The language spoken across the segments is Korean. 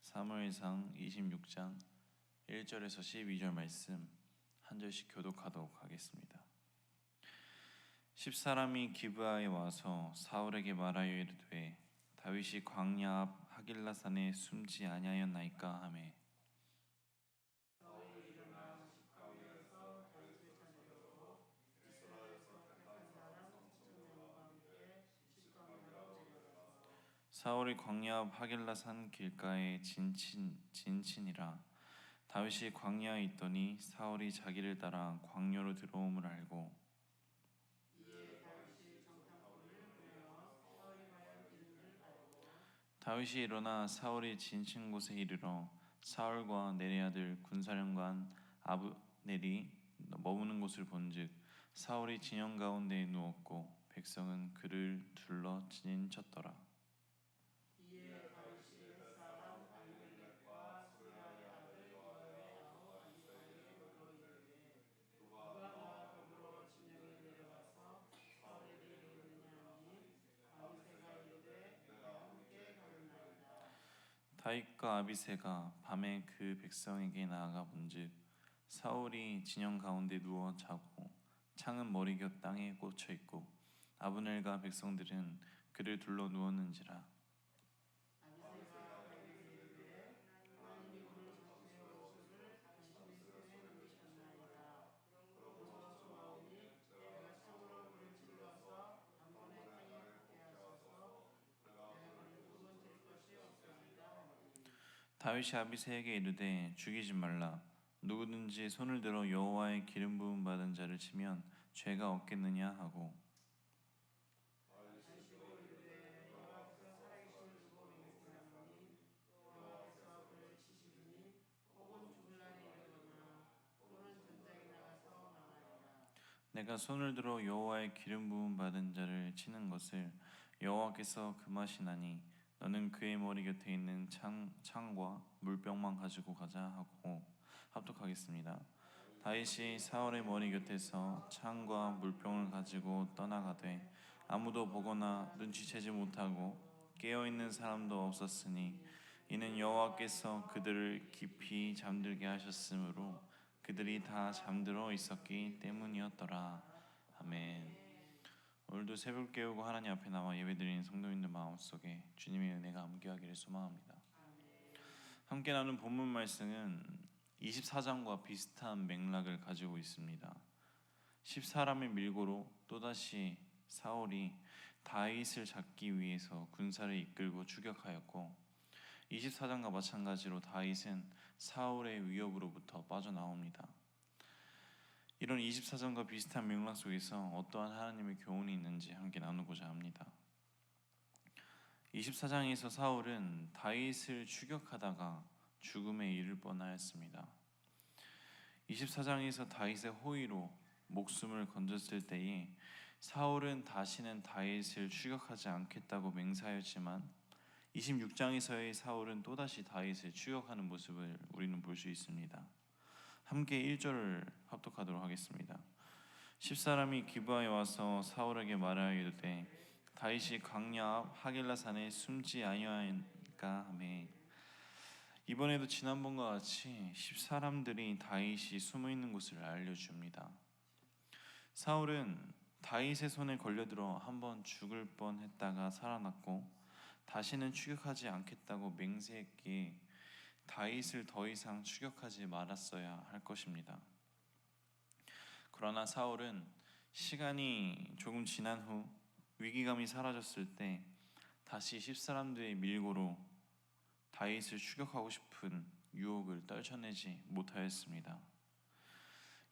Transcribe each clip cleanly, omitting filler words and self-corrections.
사무엘상 26장 1절에서 12절 말씀 한 절씩 교독하도록 하겠습니다. 10사람이 기브아에 와서 사울에게 말하여 이르되 다윗이 광야 앞 하길라산에 숨지 아니하였나이까 하매 사울이 광야 앞 하길라산 길가에 진친이라. 다윗이 광야에 있더니 사울이 자기를 따라 광야로 들어옴을 알고 다윗이 일어나 사울이 진친 곳에 이르러 사울과 내리 아들 군사령관 아브넬이 머무는 곳을 본즉 사울이 진영 가운데에 누웠고 백성은 그를 둘러 진쳤더라. 다윗과 아비새가 밤에 그 백성에게 나아가 본즉 사울이 진영 가운데 누워 자고 창은 머리 곁 땅에 꽂혀 있고 아브넬과 백성들은 그를 둘러 누웠는지라. 다윗이 아비새에게 이르되 죽이지 말라. 누구든지 손을 들어 여호와의 기름 부음 받은 자를 치면 죄가 없겠느냐 하고 내가 손을 들어 여호와의 기름 부음 받은 자를 치는 것을 여호와께서 금하시나니 너는 그의 머리 곁에 있는 창과 물병만 가지고 가자 하고 합독하겠습니다. 다윗이 사울의 머리 곁에서 창과 물병을 가지고 떠나가되 아무도 보거나 눈치채지 못하고 깨어있는 사람도 없었으니 이는 여호와께서 그들을 깊이 잠들게 하셨으므로 그들이 다 잠들어 있었기 때문이었더라. 아멘. 오늘도 새벽 깨우고 하나님 앞에 나와 예배드리는 성도님들 마음속에 주님의 은혜가 함께하기를 소망합니다. 함께 나눈 본문 말씀은 24장과 비슷한 맥락을 가지고 있습니다. 10사람의 밀고로 또다시 사울이 다윗을 잡기 위해서 군사를 이끌고 추격하였고 24장과 마찬가지로 다윗은 사울의 위협으로부터 빠져나옵니다. 이런 24장과 비슷한 맥락 속에서 어떠한 하나님의 교훈이 있는지 함께 나누고자 합니다. 24장에서 사울은 다윗을 추격하다가 죽음에 이를 뻔하였습니다. 24장에서 다윗의 호의로 목숨을 건졌을 때에 사울은 다시는 다윗을 추격하지 않겠다고 맹세하였지만 26장에서의 사울은 또다시 다윗을 추격하는 모습을 우리는 볼 수 있습니다. 함께 1절을 합독하도록 하겠습니다. 10사람이 기브아에 와서 사울에게 말하여 이르되 다윗이 광야 앞 하길라산에 숨지 아니하였나이까 하매 이번에도 지난번과 같이 10사람들이 다윗이 숨어있는 곳을 알려줍니다. 사울은 다윗의 손에 걸려들어 한번 죽을 뻔했다가 살아났고 다시는 추격하지 않겠다고 맹세했기에 다윗을 더 이상 추격하지 말았어야 할 것입니다. 그러나 사울은 시간이 조금 지난 후 위기감이 사라졌을 때 다시 10사람들의 밀고로 다윗을 추격하고 싶은 유혹을 떨쳐내지 못하였습니다.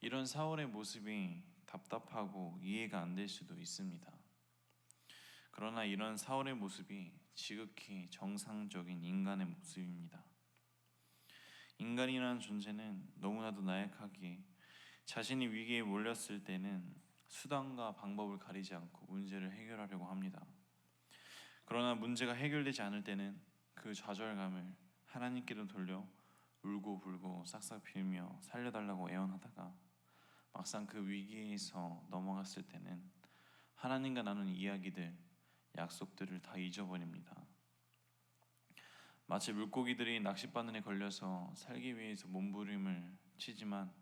이런 사울의 모습이 답답하고 이해가 안 될 수도 있습니다. 그러나 이런 사울의 모습이 지극히 정상적인 인간의 모습입니다. 인간이라는 존재는 너무나도 나약하기에 자신이 위기에 몰렸을 때는 수단과 방법을 가리지 않고 문제를 해결하려고 합니다. 그러나 문제가 해결되지 않을 때는 그 좌절감을 하나님께로 돌려 울고 불고 싹싹 빌며 살려달라고 애원하다가 막상 그 위기에서 넘어갔을 때는 하나님과 나눈 이야기들, 약속들을 다 잊어버립니다. 마치 물고기들이 낚싯바늘에 걸려서 살기 위해서 몸부림을 치지만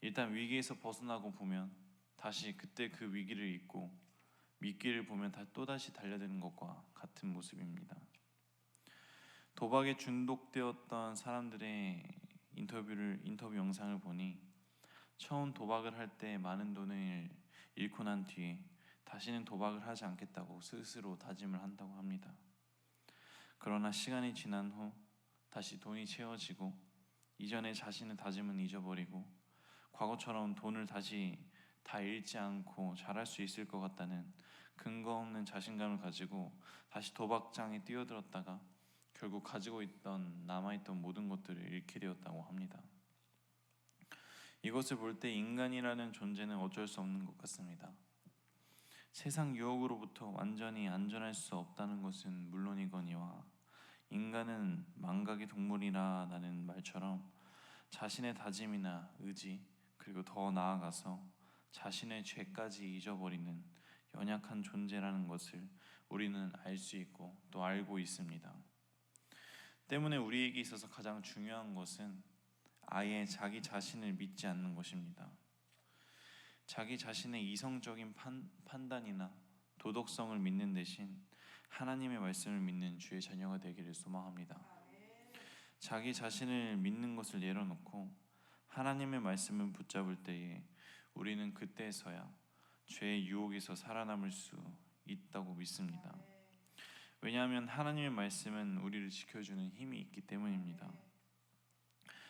일단 위기에서 벗어나고 보면 다시 그때 그 위기를 잊고 미끼를 보면 또다시 달려드는 것과 같은 모습입니다. 도박에 중독되었던 사람들의 인터뷰 영상을 보니 처음 도박을 할 때 많은 돈을 잃고 난 뒤에 다시는 도박을 하지 않겠다고 스스로 다짐을 한다고 합니다. 그러나 시간이 지난 후 다시 돈이 채워지고 이전에 자신의 다짐은 잊어버리고 과거처럼 돈을 다시 다 잃지 않고 잘할 수 있을 것 같다는 근거 없는 자신감을 가지고 다시 도박장에 뛰어들었다가 결국 가지고 있던 남아있던 모든 것들을 잃게 되었다고 합니다. 이것을 볼 때 인간이라는 존재는 어쩔 수 없는 것 같습니다. 세상 유혹으로부터 완전히 안전할 수 없다는 것은 물론이거니와 인간은 망각의 동물이라는 말처럼 자신의 다짐이나 의지 그리고 더 나아가서 자신의 죄까지 잊어버리는 연약한 존재라는 것을 우리는 알 수 있고 또 알고 있습니다. 때문에 우리에게 있어서 가장 중요한 것은 아예 자기 자신을 믿지 않는 것입니다. 자기 자신의 이성적인 판단이나 도덕성을 믿는 대신 하나님의 말씀을 믿는 주의 자녀가 되기를 소망합니다. 자기 자신을 믿는 것을 내려놓고 하나님의 말씀을 붙잡을 때에 우리는 그때서야 죄의 유혹에서 살아남을 수 있다고 믿습니다. 왜냐하면 하나님의 말씀은 우리를 지켜주는 힘이 있기 때문입니다.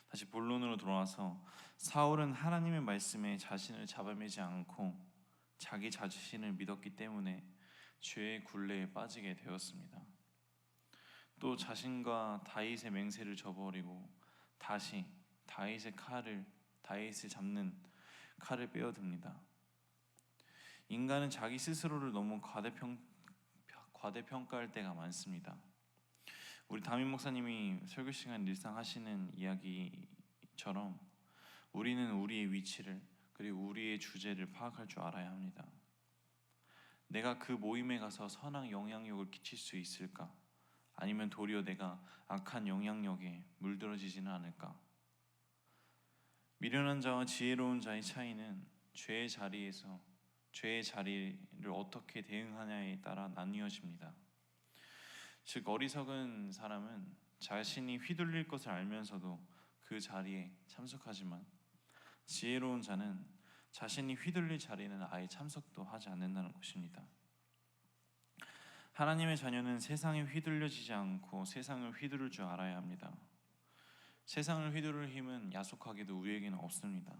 다시 본론으로 돌아와서 사울은 하나님의 말씀에 자신을 잡아매지 않고 자기 자신을 믿었기 때문에 죄의 굴레에 빠지게 되었습니다. 또 자신과 다윗의 맹세를 저버리고 다시 다윗을 잡는 칼을 빼어듭니다. 인간은 자기 스스로를 너무 과대평가할 때가 많습니다. 우리 담임 목사님이 설교 시간 일상 하시는 이야기처럼 우리는 우리의 위치를 그리고 우리의 주제를 파악할 줄 알아야 합니다. 내가 그 모임에 가서 선한 영향력을 끼칠 수 있을까? 아니면 도리어 내가 악한 영향력에 물들어지지는 않을까? 미련한 자와 지혜로운 자의 차이는 죄의 자리를 어떻게 대응하냐에 따라 나뉘어집니다. 즉 어리석은 사람은 자신이 휘둘릴 것을 알면서도 그 자리에 참석하지만 지혜로운 자는 자신이 휘둘릴 자리는 아예 참석도 하지 않는다는 것입니다. 하나님의 자녀는 세상에 휘둘려지지 않고 세상을 휘두를 줄 알아야 합니다. 세상을 휘두를 힘은 야속하게도 우리에게는 없습니다.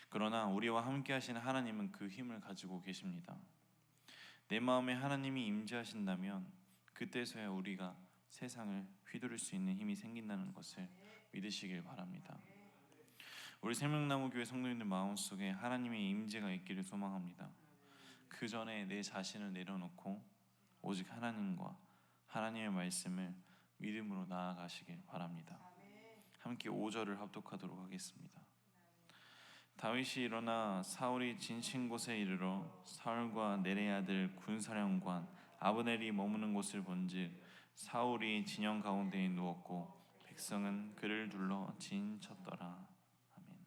그러나 우리와 함께 하시는 하나님은 그 힘을 가지고 계십니다. 내 마음에 하나님이 임재하신다면 그때서야 우리가 세상을 휘두를 수 있는 힘이 생긴다는 것을 믿으시길 바랍니다. 우리 생명나무교회 성도님들 마음속에 하나님의 임재가 있기를 소망합니다. 그 전에 내 자신을 내려놓고 오직 하나님과 하나님의 말씀을 믿음으로 나아가시길 바랍니다. 함께 5절을 합독하도록 하겠습니다. 다윗이 일어나 사울이 지친 곳에 이르러 사울과 내레의 아들 군사령관 아브넬이 머무는 곳을 본즉 사울이 진영 가운데에 누웠고 백성은 그를 둘러 진쳤더라. 아멘.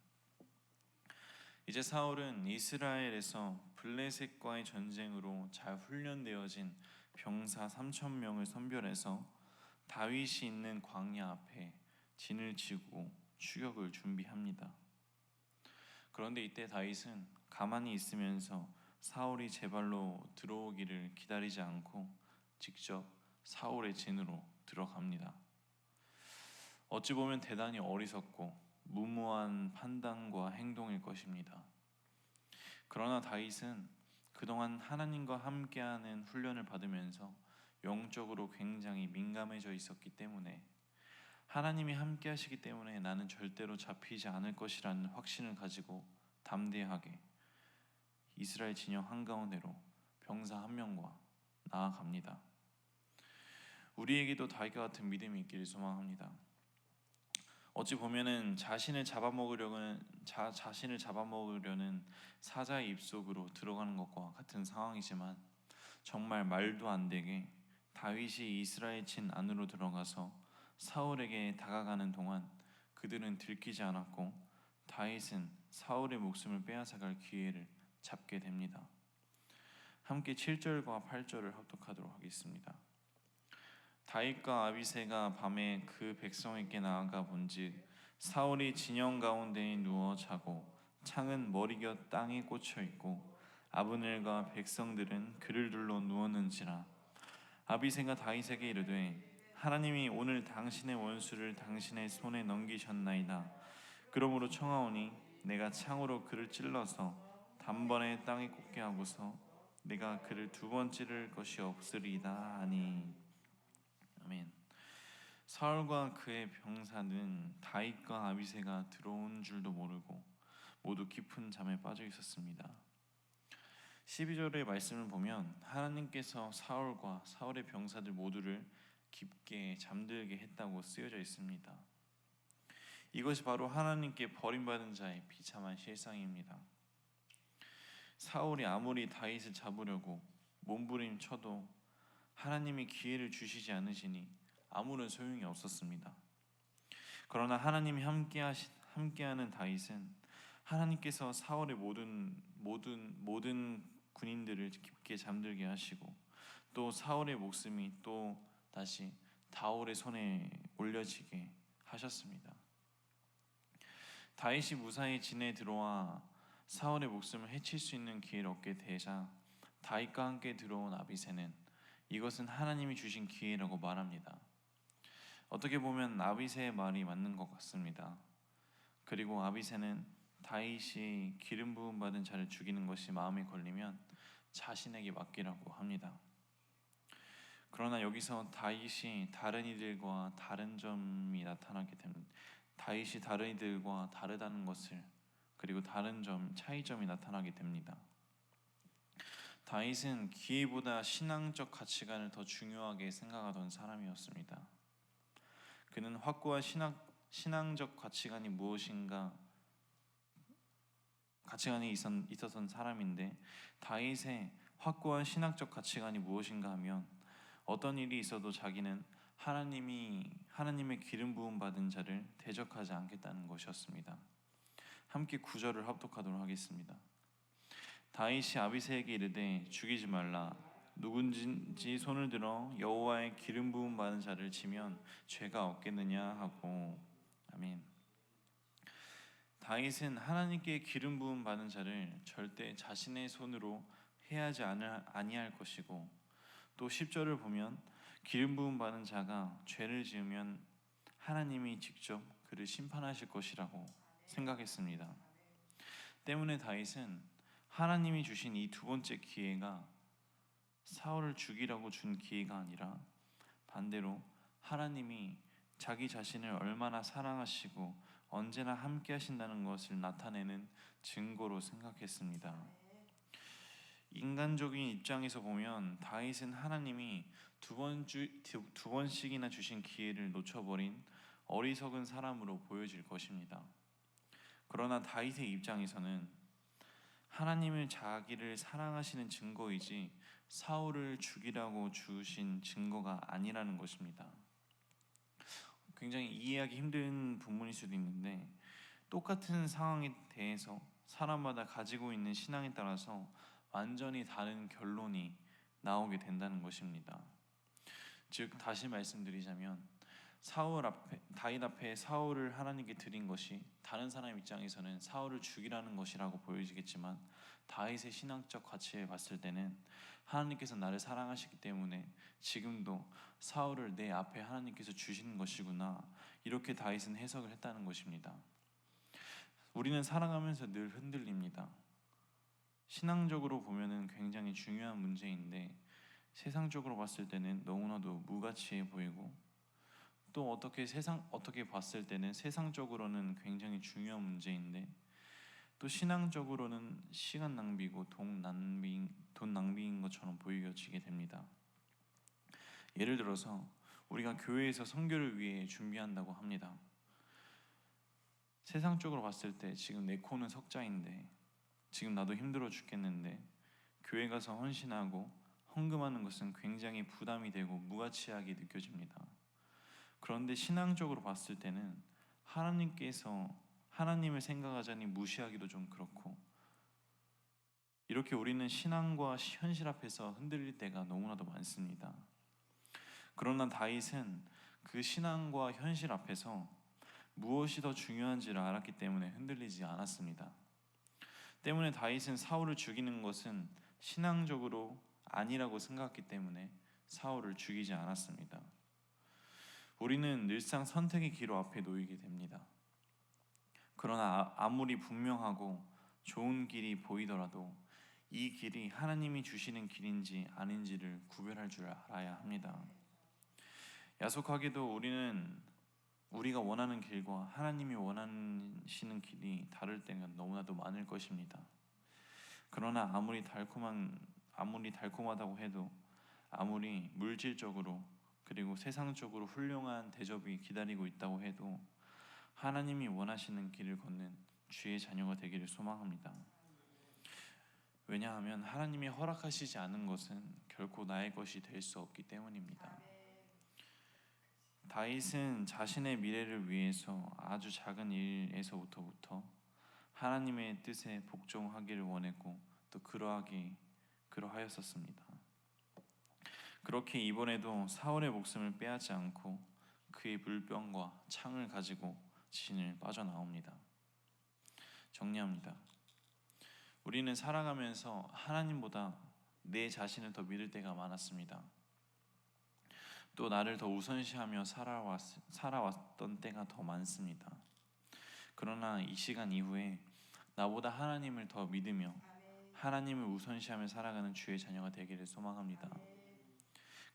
이제 사울은 이스라엘에서 블레셋과의 전쟁으로 잘 훈련되어진 병사 3,000명을 선별해서 다윗이 있는 광야 앞에 진을 치고 추격을 준비합니다. 그런데 이때 다윗은 가만히 있으면서 사울이 제 발로 들어오기를 기다리지 않고 직접 사울의 진으로 들어갑니다. 어찌 보면 대단히 어리석고 무모한 판단과 행동일 것입니다. 그러나 다윗은 그동안 하나님과 함께하는 훈련을 받으면서 영적으로 굉장히 민감해져 있었기 때문에 하나님이 함께 하시기 때문에 나는 절대로 잡히지 않을 것이라는 확신을 가지고 담대하게 이스라엘 진영 한가운데로 병사 한 명과 나아갑니다. 우리에게도 다윗과 같은 믿음이 있기를 소망합니다. 어찌 보면은 자신을 잡아먹으려는 사자의 입속으로 들어가는 것과 같은 상황이지만 정말 말도 안 되게 다윗이 이스라엘 진 안으로 들어가서 사울에게 다가가는 동안 그들은 들키지 않았고 다윗은 사울의 목숨을 빼앗아갈 기회를 잡게 됩니다. 함께 7절과 8절을 합독하도록 하겠습니다. 다윗과 아비새가 밤에 그 백성에게 나아가 본즉 사울이 진영 가운데에 누워 자고 창은 머리곁 땅에 꽂혀 있고 아브넬과 백성들은 그를 둘러 누웠는지라. 아비새가 다윗에게 이르되 하나님이 오늘 당신의 원수를 당신의 손에 넘기셨나이다. 그러므로 청하오니 내가 창으로 그를 찔러서 단번에 땅에 꽂게 하고서 내가 그를 두 번 찌를 것이 없으리이다 하니. 아멘. 사울과 그의 병사는 다윗과 아비새가 들어온 줄도 모르고 모두 깊은 잠에 빠져 있었습니다. 12절의 말씀을 보면 하나님께서 사울과 사울의 병사들 모두를 깊게 잠들게 했다고 쓰여져 있습니다. 이것이 바로 하나님께 버림받은 자의 비참한 실상입니다. 사울이 아무리 다윗을 잡으려고 몸부림쳐도 하나님이 기회를 주시지 않으시니 아무런 소용이 없었습니다. 그러나 하나님이 함께하는 다윗은 하나님께서 사울의 모든 군인들을 깊게 잠들게 하시고 또 사울의 목숨이 또 다시 다윗의 손에 올려지게 하셨습니다. 다윗이 무사히 진에 들어와 사울의 목숨을 해칠 수 있는 기회를 얻게 되자 다윗과 함께 들어온 아비새는 이것은 하나님이 주신 기회라고 말합니다. 어떻게 보면 아비새의 말이 맞는 것 같습니다. 그리고 아비새는 다윗이 기름 부음 받은 자를 죽이는 것이 마음에 걸리면 자신에게 맡기라고 합니다. 그러나 여기서 다윗이 다른 이들과 다른 점이 나타나게 됩니다. 다윗이 다른 이들과 다르다는 것을 그리고 다른 차이점이 나타나게 됩니다. 다윗은 기회보다 신앙적 가치관을 더 중요하게 생각하던 사람이었습니다. 그는 확고한 신앙적 가치관이 있었던 사람인데 다윗의 확고한 신학적 가치관이 무엇인가 하면 어떤 일이 있어도 자기는 하나님의 기름 부음 받은 자를 대적하지 않겠다는 것이었습니다. 함께 9절을 합독하도록 하겠습니다. 다윗이 아비새에게 이르되 죽이지 말라. 누군지 손을 들어 여호와의 기름 부음 받은 자를 치면 죄가 없겠느냐 하고. 아멘. 다윗은 하나님께 기름 부음 받은 자를 절대 자신의 손으로 해하지 아니할 것이고 또 10절을 보면 기름 부음 받은 자가 죄를 지으면 하나님이 직접 그를 심판하실 것이라고 생각했습니다. 때문에 다윗은 하나님이 주신 이 두 번째 기회가 사울을 죽이라고 준 기회가 아니라 반대로 하나님이 자기 자신을 얼마나 사랑하시고 언제나 함께 하신다는 것을 나타내는 증거로 생각했습니다. 인간적인 입장에서 보면 다윗은 하나님이 두 번씩이나 주신 기회를 놓쳐버린 어리석은 사람으로 보여질 것입니다. 그러나 다윗의 입장에서는 하나님을 자기를 사랑하시는 증거이지 사울을 죽이라고 주신 증거가 아니라는 것입니다. 굉장히 이해하기 힘든 부분일 수도 있는데 똑같은 상황에 대해서 사람마다 가지고 있는 신앙에 따라서 완전히 다른 결론이 나오게 된다는 것입니다. 즉 다시 말씀드리자면 다윗 앞에 사울을 하나님께 드린 것이 다른 사람 입장에서는 사울을 죽이라는 것이라고 보여지겠지만 다윗의 신앙적 가치에 봤을 때는 하나님께서 나를 사랑하시기 때문에 지금도 사울을 내 앞에 하나님께서 주시는 것이구나, 이렇게 다윗은 해석을 했다는 것입니다. 우리는 살아가면서 늘 흔들립니다. 신앙적으로 보면은 굉장히 중요한 문제인데 세상적으로 봤을 때는 너무나도 무가치해 보이고 또 어떻게 봤을 때는 세상적으로는 굉장히 중요한 문제인데 또 신앙적으로는 시간 낭비고 돈 낭비인 것처럼 보여지게 됩니다. 예를 들어서 우리가 교회에서 선교를 위해 준비한다고 합니다. 세상적으로 봤을 때 지금 내 코는 석자인데 지금 나도 힘들어 죽겠는데 교회 가서 헌신하고 헌금하는 것은 굉장히 부담이 되고 무가치하게 느껴집니다. 그런데 신앙적으로 봤을 때는 하나님을 생각하자니 무시하기도 좀 그렇고, 이렇게 우리는 신앙과 현실 앞에서 흔들릴 때가 너무나도 많습니다. 그러나 다윗은 그 신앙과 현실 앞에서 무엇이 더 중요한지를 알았기 때문에 흔들리지 않았습니다. 때문에 다윗은 사울을 죽이는 것은 신앙적으로 아니라고 생각했기 때문에 사울을 죽이지 않았습니다. 우리는 늘상 선택의 기로 앞에 놓이게 됩니다. 그러나 아무리 분명하고 좋은 길이 보이더라도 이 길이 하나님이 주시는 길인지 아닌지를 구별할 줄 알아야 합니다. 야속하게도 우리가 원하는 길과 하나님이 원하시는 길이 다를 때가 너무나도 많을 것입니다. 그러나 아무리 달콤하다고 해도, 아무리 물질적으로 그리고 세상적으로 훌륭한 대접이 기다리고 있다고 해도 하나님이 원하시는 길을 걷는 주의 자녀가 되기를 소망합니다. 왜냐하면 하나님이 허락하시지 않은 것은 결코 나의 것이 될 수 없기 때문입니다. 다윗은 자신의 미래를 위해서 아주 작은 일에서부터 하나님의 뜻에 복종하기를 원했고 또 그러하였었습니다. 그렇게 이번에도 사울의 목숨을 빼앗지 않고 그의 물병과 창을 가지고 진을 빠져나옵니다. 정리합니다. 우리는 살아가면서 하나님보다 내 자신을 더 믿을 때가 많았습니다. 또 나를 더 우선시하며 살아왔던 때가 더 많습니다. 그러나 이 시간 이후에 나보다 하나님을 더 믿으며 하나님을 우선시하며 살아가는 주의 자녀가 되기를 소망합니다.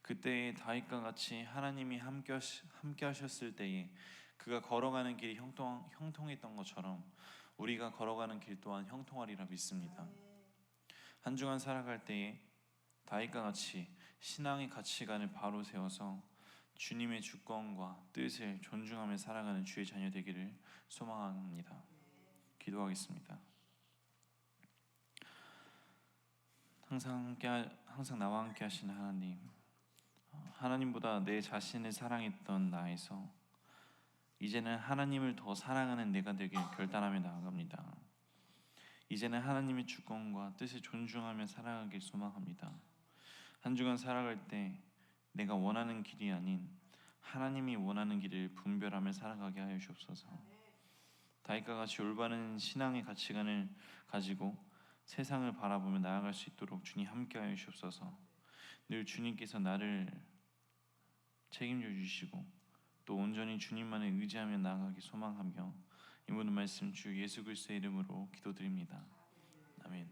그때의 다윗과 같이 하나님이 함께 하셨을 때에 그가 걸어가는 길이 형통했던 것처럼 우리가 걸어가는 길 또한 형통하리라 믿습니다. 한 주간 살아갈 때에 다윗과 같이 신앙의 가치관을 바로 세워서 주님의 주권과 뜻을 존중하며 살아가는 주의 자녀 되기를 소망합니다. 기도하겠습니다. 항상 나와 함께 하시는 하나님보다 내 자신을 사랑했던 나에서 이제는 하나님을 더 사랑하는 내가 되길 결단하며 나아갑니다. 이제는 하나님의 주권과 뜻을 존중하며 살아가길 소망합니다. 한 주간 살아갈 때 내가 원하는 길이 아닌 하나님이 원하는 길을 분별하며 살아가게 하여 주옵소서. 다윗과 같이 올바른 신앙의 가치관을 가지고 세상을 바라보며 나아갈 수 있도록 주님 함께하여 주옵소서. 늘 주님께서 나를 책임져 주시고 또 온전히 주님만을 의지하며 나아가기 소망하며 이 모든 말씀 주 예수 그리스도의 이름으로 기도드립니다.